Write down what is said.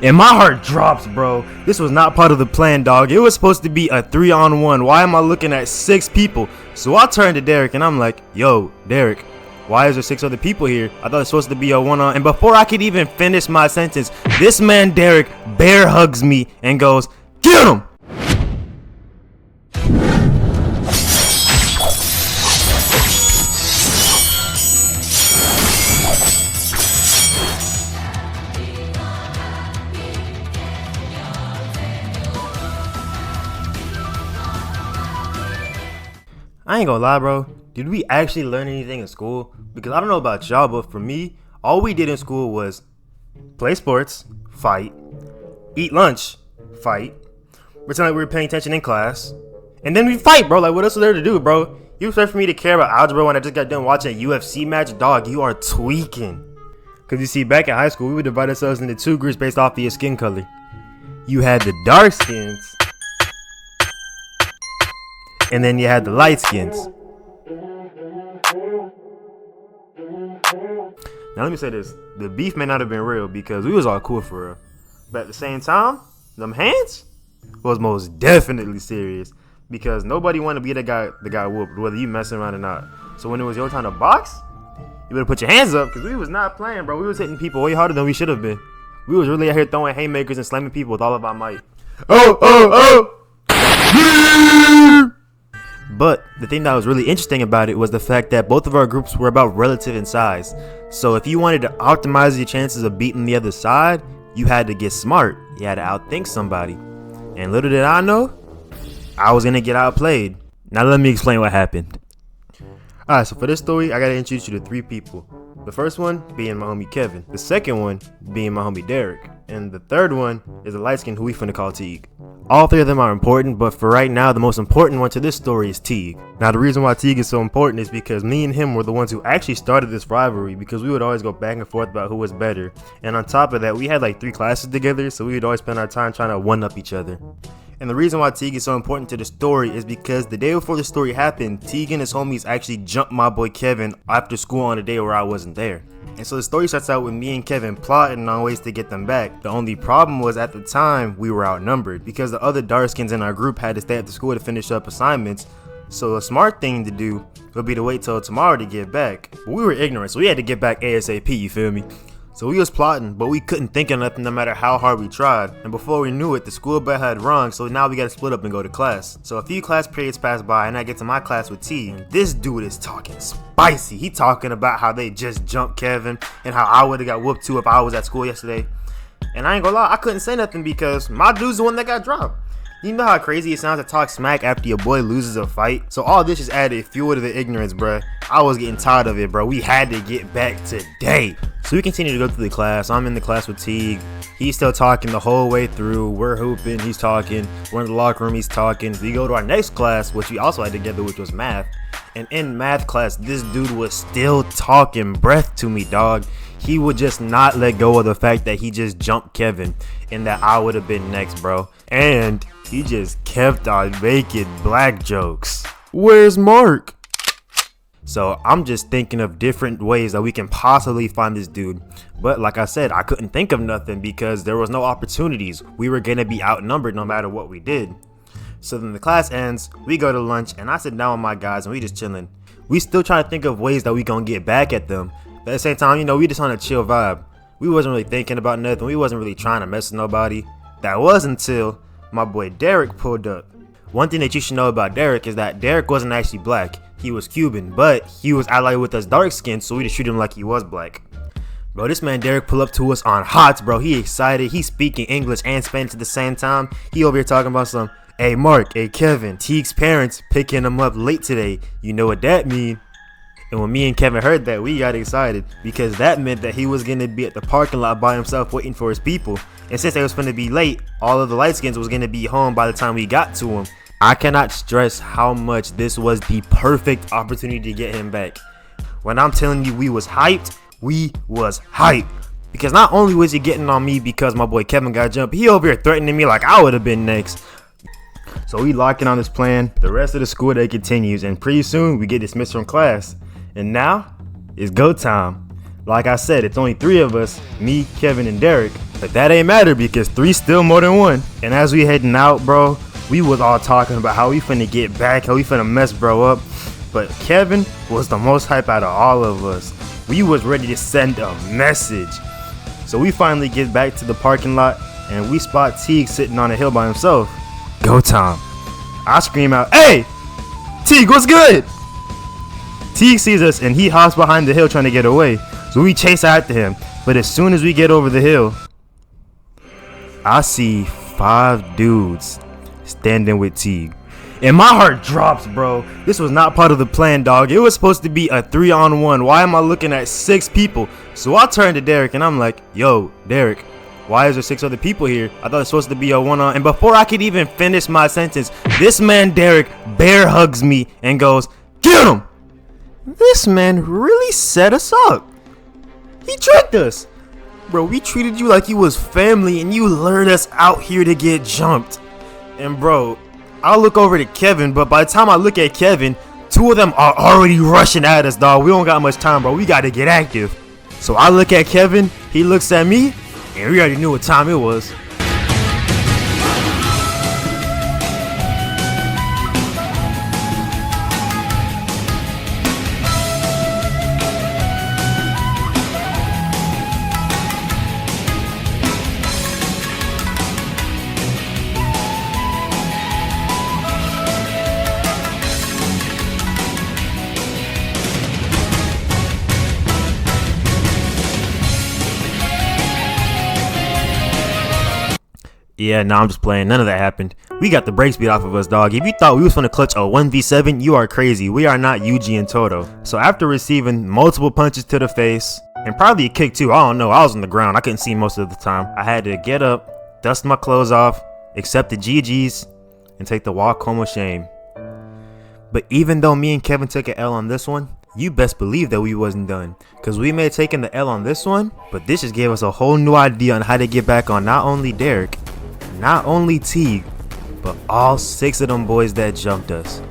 And my heart drops, bro. This was not part of the plan, dog. It was supposed to be a 3-on-1. Why am I looking at 6 people? So I turned to Derek and I'm like, yo, Derek, why is there 6 other people here? I thought it was supposed to be a 1-on. And before I could even finish my sentence, this man, Derek, bear hugs me and goes, get him! I ain't gonna lie, bro. Did we actually learn anything in school? Because I don't know about y'all, but for me, all we did in school was play sports, fight, eat lunch, fight, pretend like we were paying attention in class, and then we fight, bro. Like, what else is there to do, bro? You expect for me to care about algebra when I just got done watching a UFC match? Dog, you are tweaking. Because you see, back in high school, we would divide ourselves into 2 groups based off of your skin color. You had the dark skins, and then you had the light skins. Now let me say this. The beef may not have been real because we was all cool for real. But at the same time, them hands was most definitely serious. Because nobody wanted to be the guy that got whooped, whether you messing around or not. So when it was your time to box, you better put your hands up because we was not playing, bro. We was hitting people way harder than we should have been. We was really out here throwing haymakers and slamming people with all of our might. Oh! But the thing that was really interesting about it was the fact that both of our groups were about relative in size. So if you wanted to optimize your chances of beating the other side, you had to get smart. You had to outthink somebody. And little did I know, I was going to get outplayed. Now let me explain what happened. Alright, so for this story, I got to introduce you to 3 people. The first one being my homie Kevin. The second one being my homie Derek. And the third one is a light skin who we finna call Teague. All 3 of them are important, but for right now, the most important one to this story is Teague. Now, the reason why Teague is so important is because me and him were the ones who actually started this rivalry because we would always go back and forth about who was better. And on top of that, we had like 3 classes together, so we would always spend our time trying to one-up each other. And the reason why Teague is so important to the story is because the day before the story happened, Teague and his homies actually jumped my boy Kevin after school on a day where I wasn't there. And so the story starts out with me and Kevin plotting on ways to get them back. The only problem was at the time we were outnumbered because the other darkskins in our group had to stay at the school to finish up assignments. So a smart thing to do would be to wait till tomorrow to get back. But we were ignorant, so we had to get back ASAP, you feel me? So we was plotting, but we couldn't think of nothing no matter how hard we tried. And before we knew it, the school bell had rung, so now we gotta split up and go to class. So a few class periods pass by and I get to my class with T. This dude is talking spicy. He talking about how they just jumped Kevin and how I would've got whooped too if I was at school yesterday. And I ain't gonna lie, I couldn't say nothing because my dude's the one that got dropped. You know how crazy it sounds to talk smack after your boy loses a fight? So all this just added fuel to the ignorance, bruh. I was getting tired of it, bro. We had to get back today. So we continue to go through the class. I'm in the class with Teague. He's still talking the whole way through. We're hooping, he's talking. We're in the locker room, he's talking. We go to our next class, which we also had together, which was math. And in math class, this dude was still talking breath to me, dog. He would just not let go of the fact that he just jumped Kevin and that I would have been next, bro. And he just kept on making black jokes. Where's Mark? So I'm just thinking of different ways that we can possibly find this dude. But like I said, I couldn't think of nothing because there was no opportunities. We were going to be outnumbered no matter what we did. So then the class ends, we go to lunch, and I sit down with my guys and we just chilling. We still trying to think of ways that we gonna get back at them. But at the same time, you know, we just on a chill vibe. We wasn't really thinking about nothing. We wasn't really trying to mess with nobody. That was until my boy Derek pulled up. One thing that you should know about Derek is that Derek wasn't actually black. He was Cuban, but he was allied with us dark skinned, so we just treat him like he was black. Bro, this man Derek pull up to us on hots, bro. He excited. He speaking English and Spanish at the same time. He over here talking about some, hey Mark, hey Kevin, Teague's parents picking him up late today. You know what that mean? And when me and Kevin heard that, we got excited because that meant that he was going to be at the parking lot by himself waiting for his people. And since they was going to be late, all of the light skins was going to be home by the time we got to him. I cannot stress how much this was the perfect opportunity to get him back. When I'm telling you we was hyped, we was hyped. Because not only was he getting on me because my boy Kevin got jumped, he over here threatening me like I would have been next. So we locking on this plan. The rest of the school day continues, and pretty soon we get dismissed from class. And now it's go time. Like I said, it's only 3 of us, me, Kevin, and Derek. But that ain't matter because 3 still more than 1. And as we heading out, bro, we was all talking about how we finna get back, how we finna mess bro up. But Kevin was the most hype out of all of us. We was ready to send a message. So we finally get back to the parking lot and we spot Teague sitting on a hill by himself. Go Tom. I scream out, "Hey! Teague, what's good?" Teague sees us and he hops behind the hill trying to get away. So we chase after him. But as soon as we get over the hill, I see 5 dudes standing with Teague. And my heart drops, bro. This was not part of the plan, dog. It was supposed to be a 3-on-1. Why am I looking at 6 people? So I turn to Derek and I'm like, "Yo, Derek, why is there 6 other people here? I thought it was supposed to be a 1-on." And before I could even finish my sentence, this man Derek bear hugs me and goes, "Get him!" This man really set us up. He tricked us. Bro, we treated you like you was family and you lured us out here to get jumped. And bro, I look over to Kevin, but by the time I look at Kevin, 2 of them are already rushing at us, dog. We don't got much time, bro. We got to get active. So I look at Kevin, he looks at me, and we already knew what time it was. Yeah, nah, I'm just playing. None of that happened. We got the brakes beat off of us, dog. If you thought we was gonna clutch a 1v7, you are crazy. We are not Yuji and Toto. So after receiving multiple punches to the face, and probably a kick too, I don't know, I was on the ground. I couldn't see most of the time. I had to get up, dust my clothes off, accept the GGs, and take the walk home with shame. But even though me and Kevin took an L on this one, you best believe that we wasn't done. Cause we may have taken the L on this one, but this just gave us a whole new idea on how to get back on not only Derek, not only Teague, but all 6 of them boys that jumped us.